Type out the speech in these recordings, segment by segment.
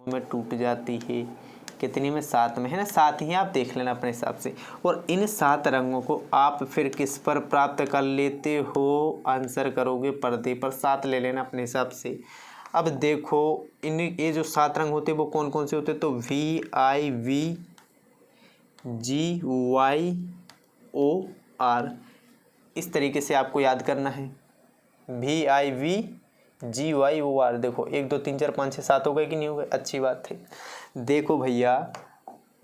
में टूट जाती है, कितनी में 7 में, है ना। 7 ही आप देख लेना अपने हिसाब से। और इन 7 रंगों को आप फिर किस पर प्राप्त कर लेते हो, आंसर करोगे पर्दे पर। 7 ले लेना अपने हिसाब से। अब देखो इन ये जो 7 रंग होते हैं वो कौन कौन से होते हैं, तो VIV GYOR, इस तरीके से आपको याद करना है। VIV GYOR। देखो 1 2 3 4 5 6 7 हो गए कि नहीं हो गए, अच्छी बात है। देखो भैया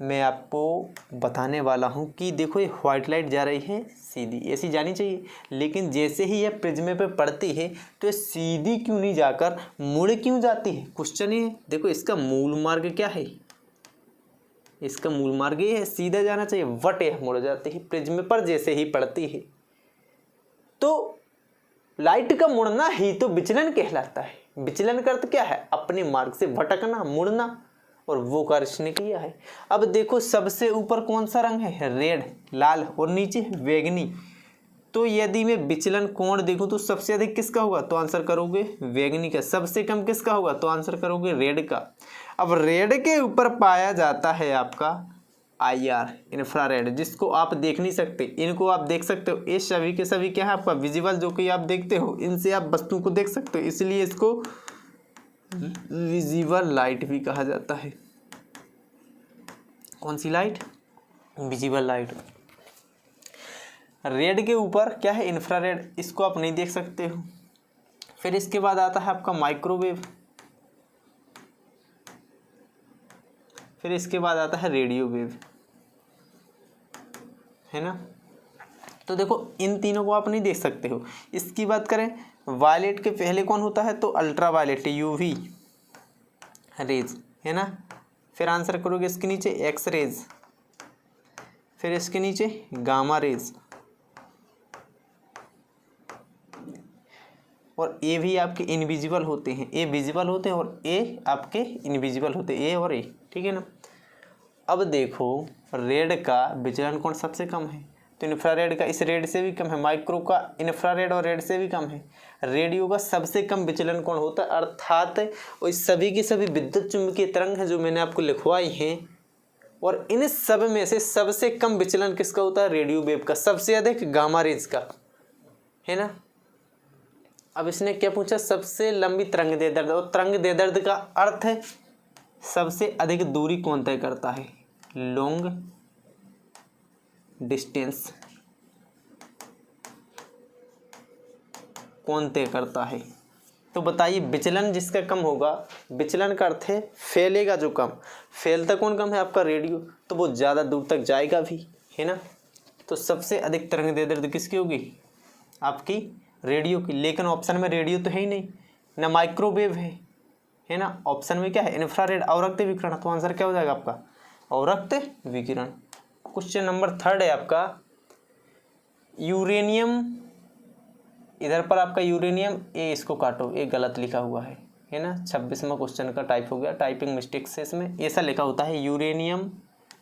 मैं आपको बताने वाला हूँ कि देखो ये व्हाइट लाइट जा रही है सीधी, ऐसी जानी चाहिए, लेकिन जैसे ही यह प्रिज्मे पे पड़ती है तो ये सीधी क्यों नहीं जाकर मुड़ क्यों जाती है, क्वेश्चन ये है। देखो इसका मूल मार्ग क्या है, इसका मूल मार्ग ये है, सीधा जाना चाहिए, बट यह मुड़ जाती है प्रिज्मे पर जैसे ही पड़ती है। तो लाइट का मुड़ना ही तो विचलन कहलाता है। विचलन का अर्थ क्या है, अपने मार्ग से भटकना, मुड़ना, और वो कार्य इसने किया है। अब देखो सबसे ऊपर कौन सा रंग है, रेड लाल, और नीचे बैगनी। तो यदि मैं विचलन कोण देखूं तो सबसे अधिक किसका होगा, तो आंसर करोगे बैगनी का। सबसे कम किसका होगा, तो आंसर करोगे रेड का। अब रेड के ऊपर पाया जाता है आपका IR इंफ्रारेड, जिसको आप देख नहीं सकते, इनको आप देख सकते हो। ये सभी के सभी क्या है आपका विजिबल, जो कि आप देखते हो, इनसे आप वस्तु को देख सकते हो, इसलिए इसको विजिबल लाइट भी कहा जाता है। कौन सी लाइट, विजिबल लाइट। रेड के ऊपर क्या है, इंफ्रारेड, इसको आप नहीं देख सकते हो। फिर इसके बाद आता है आपका माइक्रोवेव, फिर इसके बाद आता है रेडियो वेव, है ना। तो देखो इन तीनों को आप नहीं देख सकते हो। इसकी बात करें वायलेट के पहले कौन होता है, तो अल्ट्रा वायलेट UV रेज, है ना। फिर आंसर करोगे इसके नीचे एक्स रेज, फिर इसके नीचे गामा रेज, और ये भी आपके इनविजिबल होते हैं। ये विजिबल होते हैं और ये आपके इनविजिबल होते हैं, ए और ए, ठीक है ना। अब देखो रेड का विचलन कोण सबसे कम है, तो इंफ्रारेड का इस रेड से भी कम है, माइक्रो का इंफ्रारेड और रेड से भी कम है, रेडियो का सबसे कम विचलन कोण होता है। अर्थात वो सभी की सभी विद्युत चुंबकीय तरंग हैं जो मैंने आपको लिखवाई हैं, और इन सब में से सबसे कम विचलन किसका होता है, रेडियो वेव का, सबसे अधिक गामा रेज का, है ना। अब इसने क्या पूछा, सबसे लंबी तरंग दैर्ध्य, और तरंग दैर्ध्य का अर्थ है सबसे अधिक दूरी कौन तय करता है, लॉन्ग डिस्टेंस कौन तय करता है। तो बताइए विचलन जिसका कम होगा, विचलन का अर्थ है फैलेगा जो कम, फैलता कौन कम है आपका रेडियो, तो वो ज़्यादा दूर तक जाएगा भी, है ना। तो सबसे अधिक तरंग दैर्ध्य किसकी होगी, आपकी रेडियो की। लेकिन ऑप्शन में रेडियो तो है ही नहीं, ना माइक्रोवेव है ना। ऑप्शन में क्या है, इंफ्रारेड, अवरक्त विकिरण। तो आंसर क्या हो जाएगा आपका, अवरक्त विकिरण। क्वेश्चन नंबर 3 है आपका यूरेनियम, इधर पर आपका यूरेनियम, ये इसको काटो, ये गलत लिखा हुआ है ना। 26वां क्वेश्चन का टाइप हो गया, टाइपिंग मिस्टेक से इसमें ऐसा लिखा होता है यूरेनियम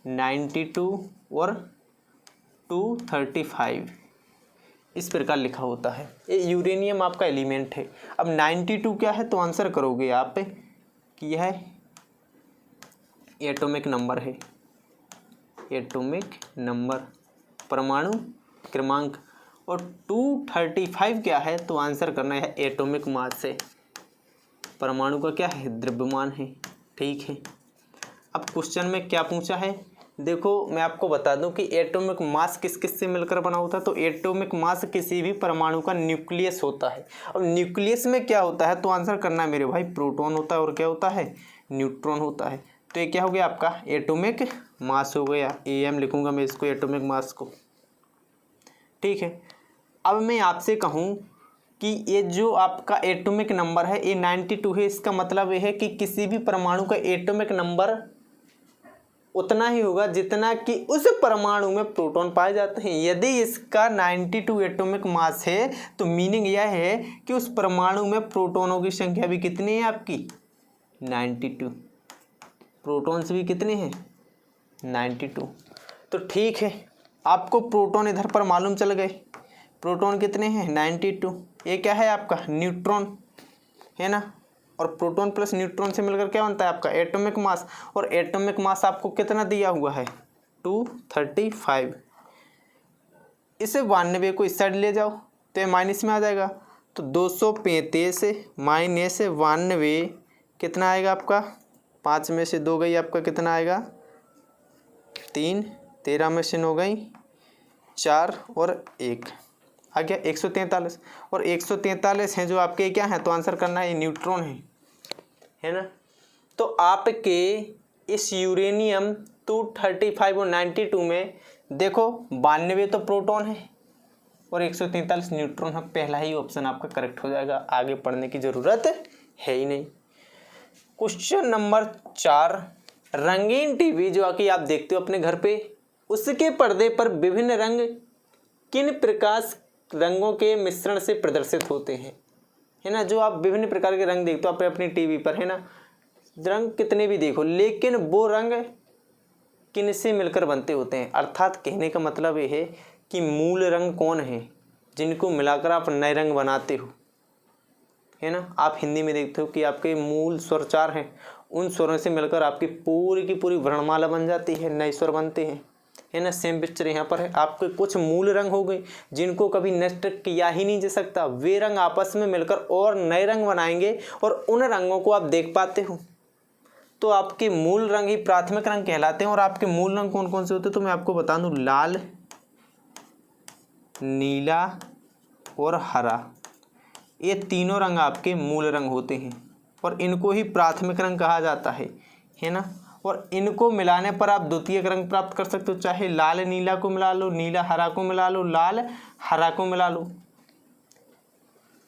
92 और 235, इस प्रकार लिखा होता है। ये यूरेनियम आपका एलिमेंट है। अब 92 क्या है, तो आंसर करोगे आप कि यह एटॉमिक नंबर है, एटॉमिक नंबर, परमाणु क्रमांक। और 235 क्या है, तो आंसर करना है एटॉमिक मास है, परमाणु का क्या है, द्रव्यमान है, ठीक है। अब क्वेश्चन में क्या पूछा है, देखो मैं आपको बता दूं कि एटॉमिक मास किस किस से मिलकर बना होता है, तो एटॉमिक मास किसी भी परमाणु का न्यूक्लियस होता है। अब न्यूक्लियस में क्या होता है, तो आंसर करना है मेरे भाई, प्रोटॉन होता है और क्या होता है, न्यूट्रॉन होता है। तो ये क्या हो गया आपका एटॉमिक मास हो गया, AM लिखूंगा मैं इसको, एटॉमिक मास को, ठीक है। अब मैं आपसे कहूँ कि ये जो आपका एटॉमिक नंबर है ये 92 है, इसका मतलब ये है कि किसी भी परमाणु का एटॉमिक नंबर उतना ही होगा जितना कि उस परमाणु में प्रोटॉन पाए जाते हैं। यदि इसका 92 एटॉमिक मास है तो मीनिंग यह है कि उस परमाणु में प्रोटॉनों की संख्या भी कितनी है आपकी, 92, प्रोटॉन्स भी कितने हैं, 92। तो ठीक है, आपको प्रोटॉन इधर पर मालूम चल गए, प्रोटॉन कितने हैं, 92। ये क्या है आपका न्यूट्रॉन, है ना। और प्रोटॉन प्लस न्यूट्रॉन से मिलकर क्या बनता है आपका एटॉमिक मास। और एटॉमिक मास आपको कितना दिया हुआ है 235। इसे 92 को इस साइड ले जाओ तो ये माइनस में आ जाएगा। तो 235 माइनस 92 कितना आएगा आपका, 5 में से 2 गई आपका कितना आएगा 3, 13 में से 9 गई 4 और 1 आ गया 143। और 143 हैं जो आपके क्या हैं, तो आंसर करना है न्यूट्रॉन है ना। तो आपके इस यूरेनियम 235 और 92 में देखो 92 तो प्रोटॉन है और 143 न्यूट्रॉन है। पहला ही ऑप्शन आपका करेक्ट हो जाएगा, आगे पढ़ने की ज़रूरत है ही नहीं। क्वेश्चन नंबर 4, रंगीन टीवी जो कि आप देखते हो अपने घर पे, उसके पर्दे पर विभिन्न रंग किन प्रकाश रंगों के मिश्रण से प्रदर्शित होते हैं, है ना। जो आप विभिन्न प्रकार के रंग देखते हो अपनी टीवी पर, है ना, रंग कितने भी देखो, लेकिन वो रंग किन से मिलकर बनते होते हैं। अर्थात कहने का मतलब ये है कि मूल रंग कौन है जिनको मिलाकर आप नए रंग बनाते हो, है ना। आप हिंदी में देखते हो कि आपके मूल स्वर 4 हैं, उन स्वरों से मिलकर आपकी पूरी की पूरी वर्णमाला बन जाती है, नए स्वर बनते हैं, है ना। सेम पिक्चर यहाँ पर है, आपके कुछ मूल रंग हो गए जिनको कभी नष्ट किया ही नहीं जा सकता, वे रंग आपस में मिलकर और नए रंग बनाएंगे और उन रंगों को आप देख पाते हो। तो आपके मूल रंग ही प्राथमिक रंग कहलाते हैं। और आपके मूल रंग कौन कौन से होते हैं तो मैं आपको बता दूं, लाल, नीला और हरा, ये तीनों रंग आपके मूल रंग होते हैं और इनको ही प्राथमिक रंग कहा जाता है ना। और इनको मिलाने पर आप द्वितीयक रंग प्राप्त कर सकते हो, चाहे लाल नीला को मिला लो, नीला हरा को मिला लो, लाल हरा को मिला लो,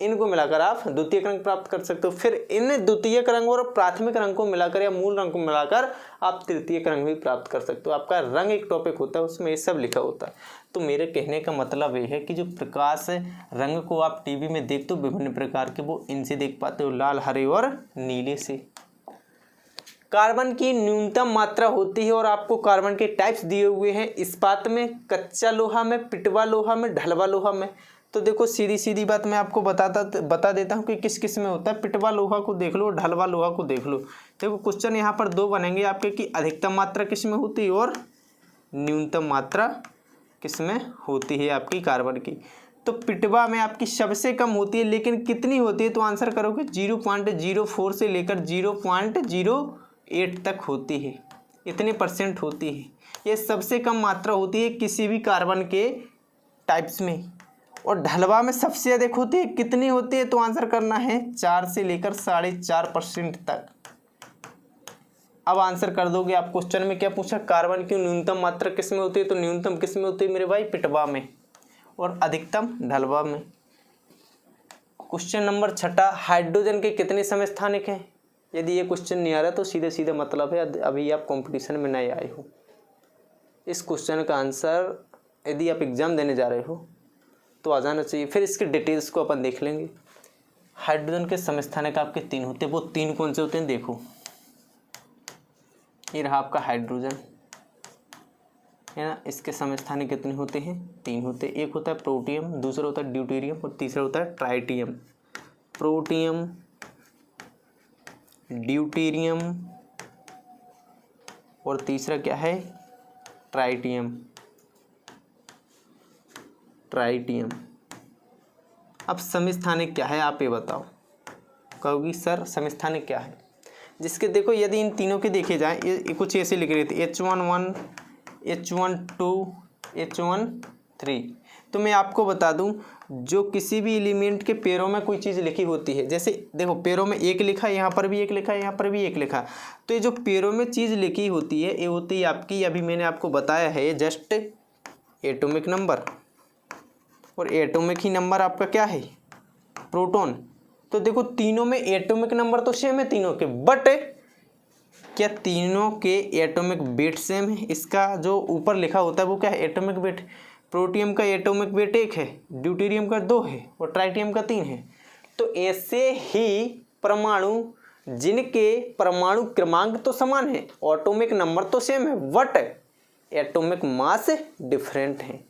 इनको मिलाकर आप द्वितीयक रंग प्राप्त कर सकते हो। फिर इन द्वितीयक रंग और प्राथमिक रंग को मिलाकर या मूल रंग को मिलाकर आप तृतीयक रंग भी प्राप्त कर सकते हो। आपका रंग एक टॉपिक होता है, उसमें ये सब लिखा होता है। तो मेरे कहने का मतलब ये है कि जो प्रकाश रंग को आप टीवी में देखते हो विभिन्न प्रकार के, वो इनसे देख पाते हो, लाल, हरे और नीले से। कार्बन की न्यूनतम मात्रा होती है और आपको कार्बन के टाइप्स दिए हुए हैं, इस्पात में, कच्चा लोहा में, पिटवा लोहा में, ढलवा लोहा में। तो देखो सीधी सीधी बात मैं आपको बता देता हूँ कि किस किस में होता है। पिटवा लोहा को देख लो, ढलवा लोहा को देख लो। देखो क्वेश्चन यहाँ पर 2 बनेंगे आपके कि अधिकतम मात्रा किस में होती है और न्यूनतम मात्रा किस में होती है आपकी कार्बन की। तो पिटवा में आपकी सबसे कम होती है, लेकिन कितनी होती है तो आंसर करोगे 0.04 से लेकर 0.08 तक होती है, इतने % होती है। ये सबसे कम मात्रा होती है किसी भी कार्बन के टाइप्स में। और ढलवा में सबसे अधिक होती है, कितनी होती है तो आंसर करना है 4 से लेकर 4.5% तक। अब आंसर कर दोगे आप। क्वेश्चन में क्या पूछा, कार्बन की न्यूनतम मात्रा किस में होती है, तो न्यूनतम किस में होती है मेरे भाई, पिटवा में, और अधिकतम ढलवा में। क्वेश्चन नंबर 6, हाइड्रोजन के कितने समस्थानिक हैं। यदि ये क्वेश्चन नहीं आ रहा तो सीधे सीधे मतलब है अभी आप कंपटीशन में नए आए हो। इस क्वेश्चन का आंसर यदि आप एग्जाम देने जा रहे हो तो आ जाना चाहिए। फिर इसके डिटेल्स को अपन देख लेंगे। हाइड्रोजन के समस्थानिक आपके 3 होते हैं, वो 3 कौन से होते हैं देखो। ये रहा आपका हाइड्रोजन, है ना। इसके समस्थानिक कितने होते हैं, 3 होते हैं। एक होता है प्रोटियम, दूसरा होता है ड्यूटेरियम और तीसरा होता है ट्राइटियम। प्रोटियम, ड्यूटेरियम और तीसरा क्या है, ट्राइटियम। अब समस्थानिक क्या है आप ये बताओ। कहोगी सर समस्थानिक क्या है, जिसके देखो यदि इन तीनों के देखे जाए, ये कुछ ऐसे लिख रहे थे H11, H12, H13। तो मैं आपको बता दूं, जो किसी भी एलिमेंट के पैरों में कोई चीज़ लिखी होती है, जैसे देखो पैरों में 1 लिखा है, यहाँ पर भी 1 लिखा है, यहाँ पर भी 1 लिखा, तो ये जो पैरों में चीज़ लिखी होती है ये होती है आपकी, अभी मैंने आपको बताया है जस्ट एटॉमिक नंबर। और एटॉमिक ही नंबर आपका क्या है, प्रोटॉन। तो देखो तीनों में एटॉमिक नंबर तो सेम है तीनों के, बट क्या तीनों के एटॉमिक वेट सेम है। इसका जो ऊपर लिखा होता है वो क्या है, एटॉमिक वेट। प्रोटियम का एटॉमिक वेट 1 है, ड्यूटेरियम का 2 है और ट्राइटियम का 3 है। तो ऐसे ही परमाणु जिनके परमाणु क्रमांक तो समान है, एटॉमिक नंबर तो सेम है, बट एटॉमिक मास डिफरेंट है।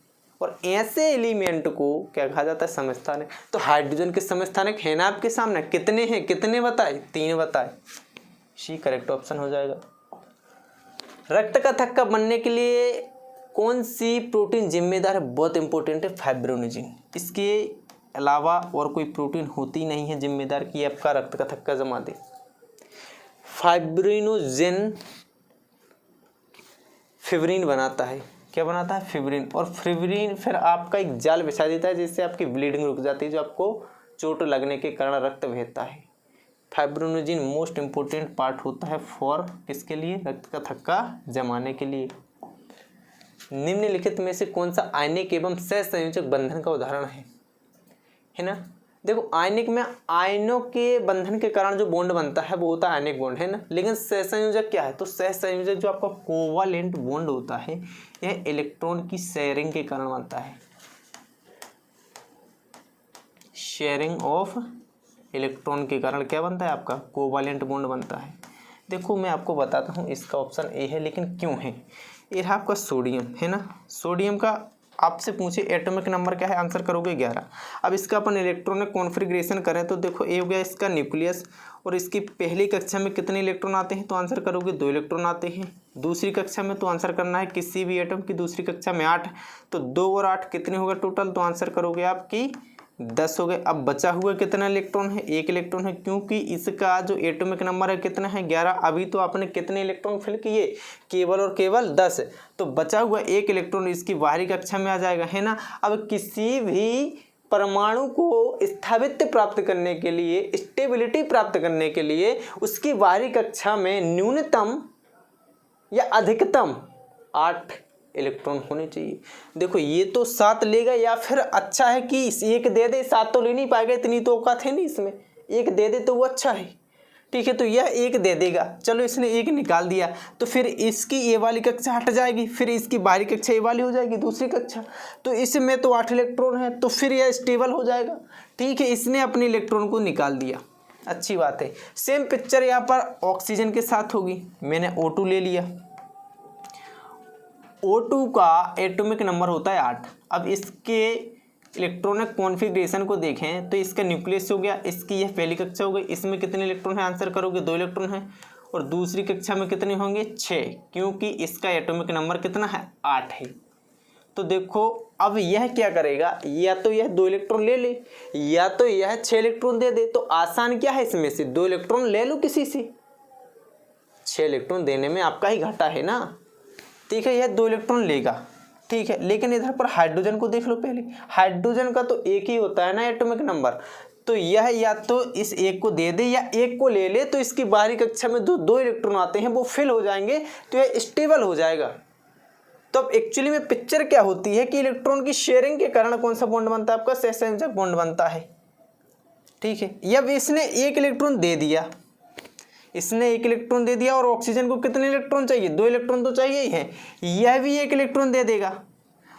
और ऐसे एलिमेंट को क्या कहा जाता है, समस्थानिक। तो हाइड्रोजन के समस्थानिक है ना आपके सामने, कितने हैं, कितने बताए, 3 बताए, सी करेक्ट ऑप्शन हो जाएगा। रक्त का थक्का बनने के लिए कौन सी प्रोटीन जिम्मेदार है, बहुत इंपॉर्टेंट है, फाइब्रोनोजिन। इसके अलावा और कोई प्रोटीन होती नहीं है जिम्मेदार कि आपका रक्त का थक्का जमा दे। फाइब्रिनोजेन फिब्रिन बनाता है, क्या बनाता है, फिब्रिन। और फिब्रिन फिर आपका एक जाल बिछा देता है जिससे आपकी ब्लीडिंग रुक जाती है, जो आपको चोट लगने के कारण रक्त बहता है। फाइब्रिनोजिन मोस्ट इंपोर्टेंट पार्ट होता है फॉर किसके लिए, रक्त का थक्का जमाने के लिए। निम्नलिखित में से कौन सा आयनिक एवं सहसंयोजक बंधन का उदाहरण है ना। देखो आयनिक में आयनों के बंधन के कारण जो बॉन्ड बनता है वो होता है आयनिक बॉन्ड, है ना। लेकिन सहसंयोजक क्या है, तो सहसंयोजक जो आपका कोवालेंट बॉन्ड होता है यह इलेक्ट्रॉन की शेयरिंग के कारण बनता है, शेयरिंग ऑफ इलेक्ट्रॉन के कारण क्या बनता है आपका, कोवालेंट बॉन्ड बनता है। देखो मैं आपको बताता हूँ, इसका ऑप्शन ए है, लेकिन क्यों है। ये है आपका सोडियम, है ना। सोडियम का आपसे पूछे एटॉमिक नंबर क्या है, आंसर करोगे 11। अब इसका अपन इलेक्ट्रॉनिक कॉन्फ़िगरेशन करें तो देखो ये हो गया इसका न्यूक्लियस, और इसकी पहली कक्षा में कितने इलेक्ट्रॉन आते हैं, तो आंसर करोगे 2 इलेक्ट्रॉन आते हैं। दूसरी कक्षा में तो आंसर करना है किसी भी एटम की दूसरी कक्षा में 8, तो 2 और 8 कितने हो गए टोटल, तो आंसर करोगे आपकी 10 हो गए। अब बचा हुआ कितना इलेक्ट्रॉन है, 1 इलेक्ट्रॉन है, क्योंकि इसका जो एटॉमिक नंबर है कितना है, 11। अभी तो आपने कितने इलेक्ट्रॉन फिल किए, केवल और केवल 10, तो बचा हुआ 1 इलेक्ट्रॉन इसकी बाहरी कक्षा में आ जाएगा, है ना। अब किसी भी परमाणु को स्थायित्व प्राप्त करने के लिए, स्टेबिलिटी प्राप्त करने के लिए उसकी बाहरी कक्षा में न्यूनतम या अधिकतम 8 इलेक्ट्रॉन होने चाहिए। देखो ये तो 7 लेगा, या फिर अच्छा है कि 1 दे दे, 7 तो ले नहीं पाएगा, इतनी तो औकात है नहीं इसमें, 1 दे दे तो वो अच्छा है, ठीक है। तो यह 1 दे देगा, चलो इसने 1 निकाल दिया, तो फिर इसकी ये वाली कक्षा हट जाएगी, फिर इसकी बाहरी कक्षा ये वाली हो जाएगी दूसरी कक्षा, तो इसमें तो 8 इलेक्ट्रॉन है, तो फिर यह स्टेबल हो जाएगा, ठीक है। इसने अपने इलेक्ट्रॉन को निकाल दिया, अच्छी बात है। सेम पिक्चर यहाँ पर ऑक्सीजन के साथ होगी। मैंने O2 ले लिया, O2 का एटॉमिक नंबर होता है 8। अब इसके इलेक्ट्रॉनिक कॉन्फ़िगरेशन को देखें तो इसका न्यूक्लियस हो गया, इसकी यह पहली कक्षा हो गई, इसमें कितने इलेक्ट्रॉन है, आंसर करोगे 2 इलेक्ट्रॉन है। और दूसरी कक्षा में कितने होंगे, 6, क्योंकि इसका एटॉमिक नंबर कितना है, 8 है। तो देखो अब यह क्या करेगा, या तो यह 2 इलेक्ट्रॉन ले ले, या तो यह 6 इलेक्ट्रॉन दे दे। तो आसान क्या है इसमें से, 2 इलेक्ट्रॉन ले लो किसी से, 6 इलेक्ट्रॉन देने में आपका ही घाटा है ना, ठीक है। यह 2 इलेक्ट्रॉन लेगा, ठीक है। लेकिन इधर पर हाइड्रोजन को देख लो पहले, हाइड्रोजन का तो 1 ही होता है ना एटॉमिक नंबर, तो यह या तो इस 1 को दे दे या 1 को ले ले, तो इसकी बाहरी कक्षा में 2 इलेक्ट्रॉन आते हैं वो फिल हो जाएंगे, तो यह स्टेबल हो जाएगा। तो अब एक्चुअली में पिक्चर क्या होती है कि इलेक्ट्रॉन की शेयरिंग के कारण कौन सा बॉन्ड बनता है, आपका सहसंयोजक बॉन्ड बनता है, ठीक है। अब इसने 1 इलेक्ट्रॉन दे दिया, इसने 1 इलेक्ट्रॉन दे दिया, और ऑक्सीजन को कितने इलेक्ट्रॉन चाहिए, 2 इलेक्ट्रॉन तो चाहिए ही है, यह भी 1 इलेक्ट्रॉन दे देगा,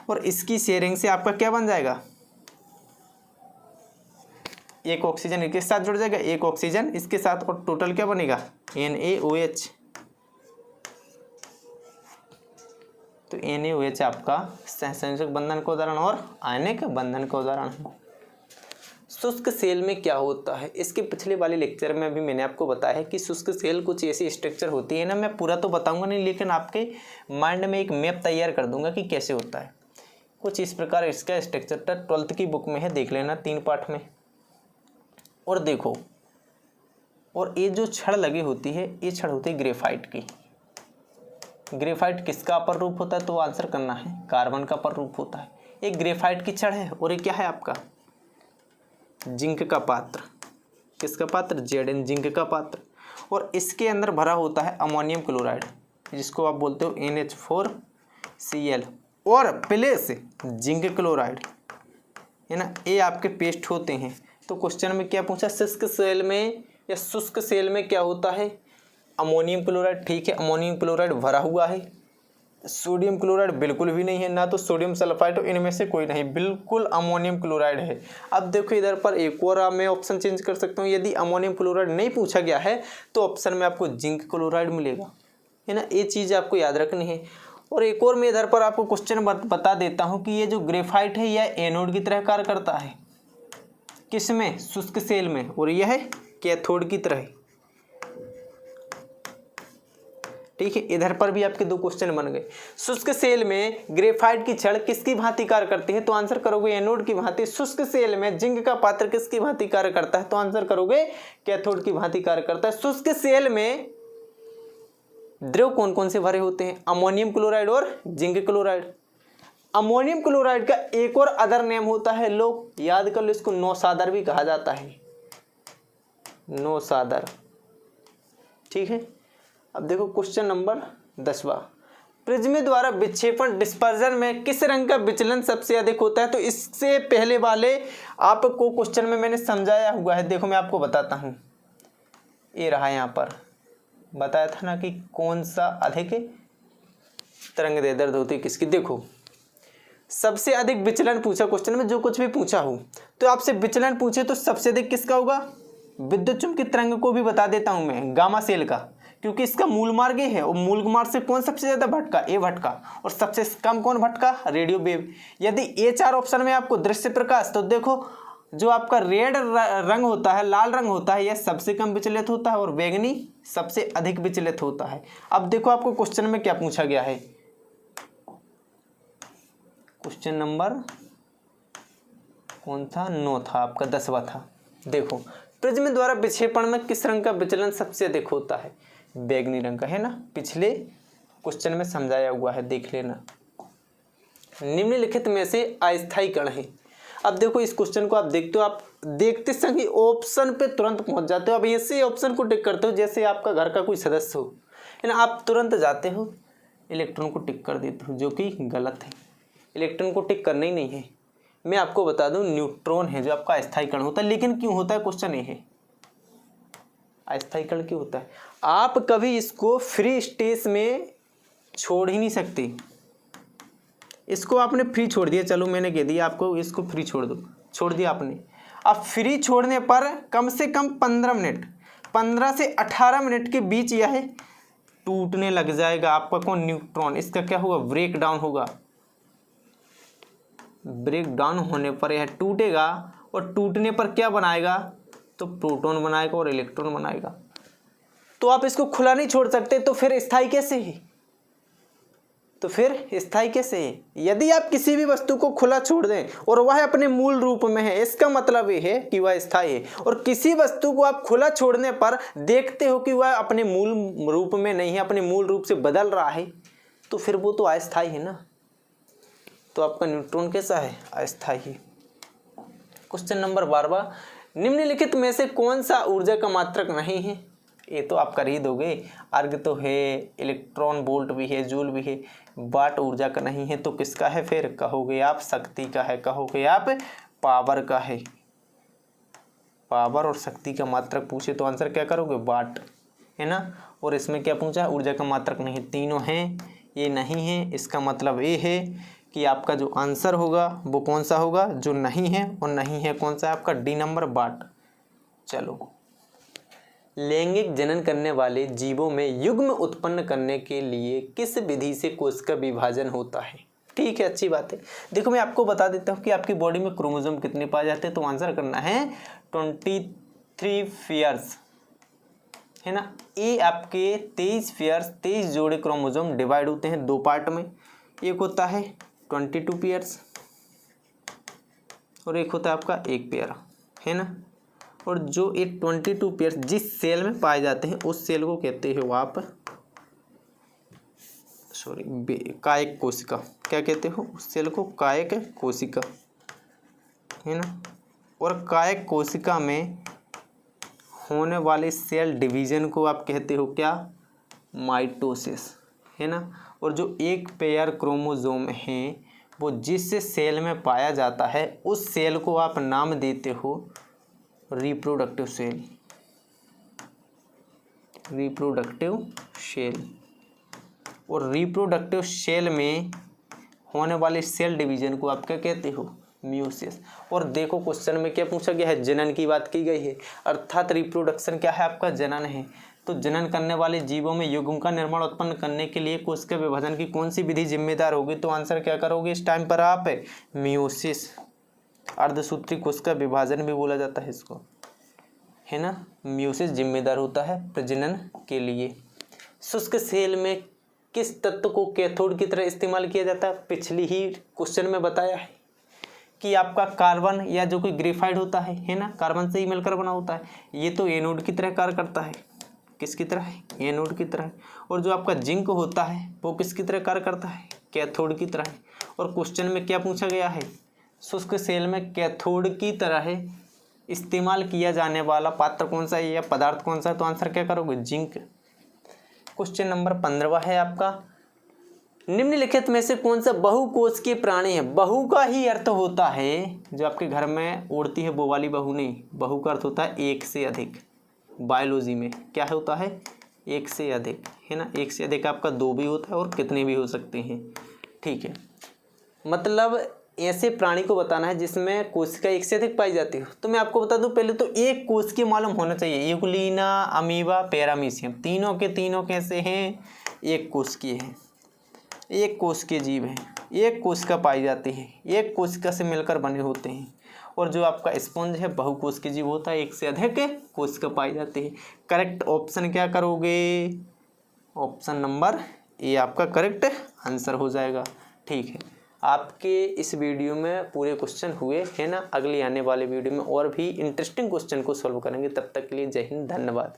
और इसकी शेयरिंग से आपका क्या बन जाएगा, 1 ऑक्सीजन इसके साथ जुड़ जाएगा, 1 ऑक्सीजन इसके साथ, और टोटल क्या बनेगा, NaOH। तो NaOH आपका सहसंयोजक बंधन का उदाहरण और आयनिक बंधन का उदाहरण है। शुष्क सेल में क्या होता है, इसके पिछले वाले लेक्चर में भी मैंने आपको बताया है कि शुष्क सेल कुछ ऐसी स्ट्रक्चर होती है ना, मैं पूरा तो बताऊंगा नहीं, लेकिन आपके माइंड में एक मैप तैयार कर दूंगा कि कैसे होता है। कुछ इस प्रकार इसका स्ट्रक्चर 12th की बुक में है, देख लेना 3 पार्ट में। और देखो, और ये जो छड़ लगी होती है, ये छड़ होती है ग्रेफाइट की। ग्रेफाइट किसका अपर रूप होता है, तो आंसर करना है, कार्बन का अपर रूप होता है। एक ग्रेफाइट की छड़ है, और ये क्या है आपका, जिंक का पात्र। किसका पात्र, Zn, जिंक का पात्र। और इसके अंदर भरा होता है अमोनियम क्लोराइड, जिसको आप बोलते हो NH4Cl, और प्लस जिंक क्लोराइड, है ना। ये आपके पेस्ट होते हैं। तो क्वेश्चन में क्या पूछा, शुष्क सेल में या शुष्क सेल में क्या होता है, अमोनियम क्लोराइड, ठीक है। अमोनियम क्लोराइड भरा हुआ है, सोडियम क्लोराइड बिल्कुल भी नहीं है, ना तो सोडियम सल्फाइड, इनमें से कोई नहीं, बिल्कुल अमोनियम क्लोराइड है। अब देखो इधर पर एक और मैं ऑप्शन चेंज कर सकता हूँ, यदि अमोनियम क्लोराइड नहीं पूछा गया है तो ऑप्शन में आपको जिंक क्लोराइड मिलेगा, है ना। ये चीज़ आपको याद रखनी है। और एक और मैं इधर पर आपको क्वेश्चन बता देता हूं कि ये जो ग्रेफाइट है यह एनोड की तरह कार्य करता है, किसमें, शुष्क सेल में, और यह कैथोड की तरह। ठीक है, इधर पर भी आपके दो क्वेश्चन बन गए। शुष्क सेल में ग्रेफाइट की छड़ किसकी भांति कार्य करती है, तो आंसर करोगे एनोड की भांति। शुष्क सेल में जिंक का पात्र किसकी भांति कार्य करता है, तो आंसर करोगे कैथोड की भांति कार्य करता है। शुष्क सेल में द्रव कौन कौन से भरे होते हैं, अमोनियम क्लोराइड और जिंक क्लोराइड। अमोनियम क्लोराइड का एक और अदर नेम होता है, लोग याद कर लो इसको, नौसादर भी कहा जाता है, नौसादर। ठीक है, अब देखो क्वेश्चन नंबर 10वां, प्रिज्म द्वारा विक्षेपण डिस्पर्जन में किस रंग का विचलन सबसे अधिक होता है। तो इससे पहले वाले आपको क्वेश्चन में मैंने समझाया हुआ है, देखो मैं आपको बताता हूं, ये रहा, यहां पर बताया था ना कि कौन सा अधिक तरंग दर्द होती है किसकी। देखो सबसे अधिक विचलन पूछा क्वेश्चन में, जो कुछ भी पूछा हो तो आपसे विचलन पूछे तो सबसे अधिक किसका होगा, विद्युत चुंबकीय तरंग को भी बता देता हूं मैं, गामा सेल का, क्योंकि इसका मूल मार्ग ये है, और मूल मार्ग से कौन सबसे ज्यादा भटका, ए भटका, और सबसे कम कौन भटका, रेडियो वेव। यदि ए 4 ऑप्शन में आपको दृश्य प्रकाश, तो देखो जो आपका रेड रंग होता है, लाल रंग होता है, यह सबसे कम विचलित होता है, और बैंगनी सबसे अधिक विचलित होता है। अब देखो आपको क्वेश्चन में क्या पूछा गया है, क्वेश्चन नंबर कौन था, 9 था आपका, 10वां था। देखो प्रिज्म द्वारा विक्षेपण में किस रंग का विचलन सबसे अधिक होता है, बैंगनी रंग का, है ना, पिछले क्वेश्चन में समझाया हुआ है, देख लेना। निम्नलिखित में से अस्थायी कण है। अब देखो इस क्वेश्चन को आप देखते हो, आप देखते संग ऑप्शन पे तुरंत पहुंच जाते हो। अब ऐसे ऑप्शन को टिक करते हो जैसे आपका घर का कोई सदस्य हो, है ना, आप तुरंत जाते हो इलेक्ट्रॉन को टिक कर देते हो, जो कि गलत है। इलेक्ट्रॉन को टिक करना ही नहीं है। मैं आपको बता दूं न्यूट्रॉन है जो आपका अस्थायी कण होता है। लेकिन क्यों होता है, क्वेश्चन ये है अस्थायी कण क्यों होता है। आप कभी इसको फ्री स्टेज में छोड़ ही नहीं सकते, इसको आपने फ्री छोड़ दिया, चलो मैंने कह दिया आपको इसको फ्री छोड़ दो, छोड़ दिया आपने। अब फ्री छोड़ने पर कम से कम 15 मिनट, 15 से 18 मिनट के बीच यह टूटने लग जाएगा। आपका कौन, न्यूट्रॉन, इसका क्या होगा, ब्रेक डाउन होगा। ब्रेक डाउन होने पर यह टूटेगा, और टूटने पर क्या बनाएगा, तो प्रोटॉन बनाएगा और इलेक्ट्रॉन बनाएगा। तो आप इसको खुला नहीं छोड़ सकते, तो फिर स्थायी कैसे है, तो फिर स्थायी कैसे है। यदि आप किसी भी वस्तु को खुला छोड़ दें और वह अपने मूल रूप में है, इसका मतलब ये है कि वह स्थायी है। और किसी वस्तु को आप खुला छोड़ने पर देखते हो कि वह अपने मूल रूप में नहीं है, अपने मूल रूप से बदल रहा है, तो फिर वो तो अस्थायी है ना। तो आपका न्यूट्रॉन कैसा है, अस्थायी है। क्वेश्चन नंबर 12, निम्नलिखित में से कौन सा ऊर्जा का मात्रक नहीं है। ये तो आप कर ही दोगे, अर्ग तो है, इलेक्ट्रॉन वोल्ट भी है, जूल भी है, वाट ऊर्जा का नहीं है, तो किसका है, फिर कहोगे आप शक्ति का है, कहोगे आप पावर का है। पावर और शक्ति का मात्रक पूछे तो आंसर क्या करोगे, वाट, है ना। और इसमें क्या पूछा, ऊर्जा का मात्रक नहीं, तीनों हैं, ये नहीं है। इसका मतलब ये है कि आपका जो आंसर होगा वो कौन सा होगा, जो नहीं है, और नहीं है कौन सा, आपका डी नंबर, वाट। चलो, लैंगिक जनन करने वाले जीवों में युग्म उत्पन्न करने के लिए किस विधि से कोशिका विभाजन होता है। ठीक है, अच्छी बात है। देखो मैं आपको बता देता हूँ कि आपकी बॉडी में क्रोमोसोम कितने पाए जाते हैं, तो आंसर करना है 23 पेयर्स, है ना। ये आपके 23 पेयर्स, 23 जोड़े क्रोमोसोम डिवाइड होते हैं 2 पार्ट में। एक होता है 22 पेयर्स और एक होता है आपका 1 पेयर, है ना। और जो ये 22 पेयर्स जिस सेल में पाए जाते हैं उस सेल को कहते हो आप, कायिक कोशिका। क्या कहते हो उस सेल को, कायिक कोशिका, है ना। और कायिक कोशिका में होने वाले सेल डिवीजन को आप कहते हो क्या, माइटोसिस, है ना। और जो 1 पेयर क्रोमोसोम है वो जिस सेल में पाया जाता है उस सेल को आप नाम देते हो रिप्रोडक्टिव सेल, रिप्रोडक्टिव सेल। और रिप्रोडक्टिव सेल में होने वाले सेल डिवीजन को आप क्या कहते हो, म्यूसिस। और देखो क्वेश्चन में क्या पूछा गया है, जनन की बात की गई है, अर्थात रिप्रोडक्शन क्या है आपका, जनन है। तो जनन करने वाले जीवों में युग्म का निर्माण उत्पन्न करने के लिए कोशिका विभाजन की कौन सी विधि जिम्मेदार होगी? तो आंसर क्या करोगे इस टाइम पर आप? मियोसिस। अर्धसूत्री कोशिका विभाजन भी बोला जाता है इसको, है ना। मियोसिस जिम्मेदार होता है प्रजनन के लिए। शुष्क सेल में किस तत्व को कैथोड की तरह इस्तेमाल किया जाता है? पिछली ही क्वेश्चन में बताया है कि आपका कार्बन या जो कोई ग्रेफाइट होता है ना, कार्बन से ही मिलकर बना होता है, ये तो एनोड की तरह कार्य करता है। किसकी तरह है? एनोड की तरह। और जो आपका जिंक होता है वो किसकी तरह कार्य करता है? कैथोड की तरह। और क्वेश्चन में क्या पूछा गया है? शुष्क सेल में कैथोड की तरह इस्तेमाल किया जाने वाला पात्र कौन सा है या पदार्थ कौन सा है? तो आंसर क्या करोगे? जिंक। क्वेश्चन नंबर 15 है आपका, निम्नलिखित में से कौन सा बहुकोशिकीय प्राणी है? बहु का ही अर्थ होता है जो आपके घर में उड़ती है वो वाली बहू नहीं, बहु का अर्थ होता है एक से अधिक। बायोलॉजी में क्या होता है? एक से अधिक, है ना। एक से अधिक आपका दो भी होता है और कितने भी हो सकते हैं, ठीक है। मतलब ऐसे प्राणी को बताना है जिसमें कोशिका एक से अधिक पाई जाती हो। तो मैं आपको बता दूं, पहले तो एक कोशिकीय मालूम होना चाहिए। यूग्लिना, अमीबा, पैरामीशियम, तीनों के तीनों कैसे हैं? एक कोशिकीय हैं, एक कोशिकीय जीव है, एक कोशिका पाई जाती है, एक कोशिका से मिलकर बने होते हैं। और जो आपका स्पंज है बहुकोशिकीय जीव होता है, एक से अधिक कोशिका पाई जाती है। करेक्ट ऑप्शन क्या करोगे? ऑप्शन नंबर ए आपका करेक्ट आंसर हो जाएगा, ठीक है। आपके इस वीडियो में पूरे क्वेश्चन हुए, है ना। अगली आने वाले वीडियो में और भी इंटरेस्टिंग क्वेश्चन को सॉल्व करेंगे। तब तक के लिए जय हिंद, धन्यवाद।